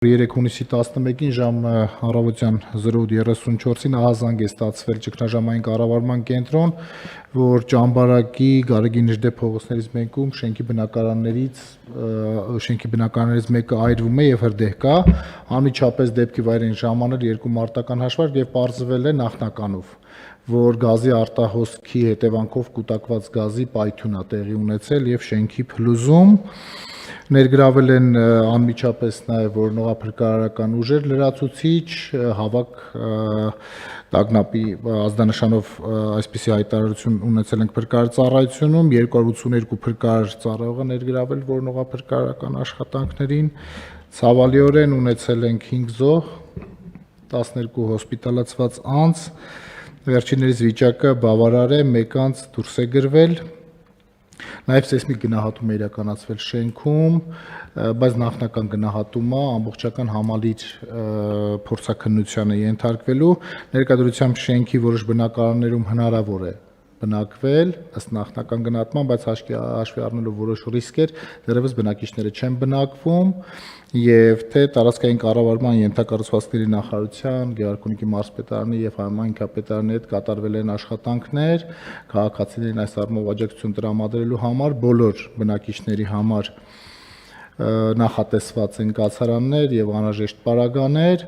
3 հունիսի 11-ին ժամը առավոտյան 08:34-ին ահազանգ է ստացվել ճգնաժամային կառավարման կենտրոն, որ Ճամբարակի Գարեգին Նժդե փողոցներից մեկում շենքի բնակարաններից մեկը այրվում է եւ հրդեհ կա, անմիջապես դեպքի վայր են ժամանել 2 մարտական հաշվարկ եւ պարզվել է նախնականով, որ գազի արտահոսքի հետևանքով կուտակված գազի պայթյուն է տեղի ունեցել եւ շենքի փլուզում ներգրավել են անմիջապես նաև որոնողափրկարարական ուժեր լրացուցիչ, հավաք տագնապի ազդանշանով այսպիսի հայտարարություն ունեցել ենք փրկարարծառայությունում, 282 փրկարար ծառայող է ներգրավել որոնողափրկարարական աշխատանքներին, ցավալիորեն ունեցել ենք 5 զոհ, 12 հոսպիտալացված անձ, վերջիններիս վիճակը բավարար է, 1 անձ դուրս է գրվել, նաև սեյսմիկ գնահատում է իրականացվել շենքում, բայց նախնական գնահատումը ամբողջական համալիր փորձաքննության է ենթարկվելու, ներկայությամբ շենքի որոշ բնակարաններում հնարավոր է բնակվել ըստ նախնական գնահատման, բայց հաշվի առնելով որոշ ռիսկեր, դեռևս բնակիչները չեն բնակվում եւ թե տարածքային կառավարման ենթակառուցվածքների նախարարության, Գեղարքունիքի մարզպետարանի եւ Հայաստանի ինքնապետարանի հետ կատարվել են աշխատանքներ, քաղաքացիներին այս առումով աջակցություն տրամադրելու համար բոլոր բնակիչների համար նախատեսված են կացարաններ եւ անհրաժեշտ պարագաներ,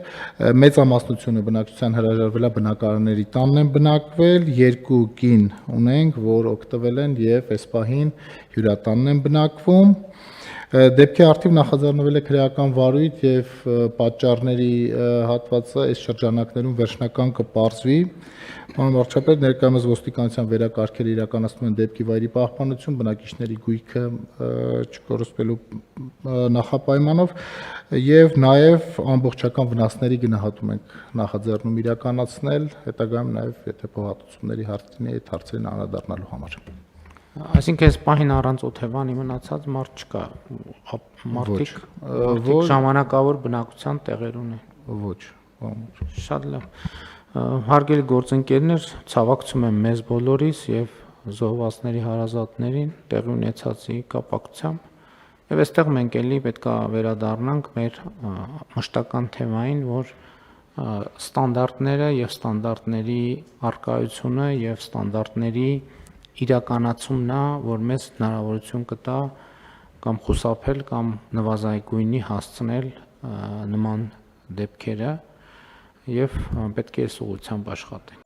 մեծամասնությունը բնակչության հրաժարվել է բնակարանների տանն են բնակվել, 2 կին ունենք, որ օգտվել են եւ այս պահին հյուրատանն են բնակվում, դեպքի արդիվ նախաձեռնվել է քրեական վարույթ եւ պատճառների հատվածը այս շրջանակներում վերջնական կպարզվի, Անվարչապետ ներկայումս ոստիկանության վերակարգերը իրականացնում են դեպքի վայրի պահպանություն, բնակիչների գույքը չկորսնվելու նախապայմանով եւ նաեւ ամբողջական վնասների գնահատում ենք նախաձեռնում իրականացնել, հետագայում նաեւ եթե փոխհատուցումների հարց լինի, այդ հարցերին անդրադառնալու համար։ Այսինքն այս պահին առանց օթևանի մնացած մարդ չկա, մարդիկ ժամանակավոր բնակության տեղեր ունեն։ Ոչ։ Շատ լավ։ Հարգելի գործընկերներ, ցավակցում եմ մեզ բոլորիս եւ զոհվածների հարազատներին տեղի ունեցածի կապակցությամբ եւ այստեղ մենք էլի պետքա վերադառնանք մեր մշտական թեմային, որ ստանդարտները եւ ստանդարտների արկայությունը եւ ստանդարտների իրականացումն է, որ մեզ հնարավորություն կտա կամ խուսափել կամ նվազագույնի հասցնել նման դեպքերը եւ պետք է այս ուղղությամբ աշխատենք։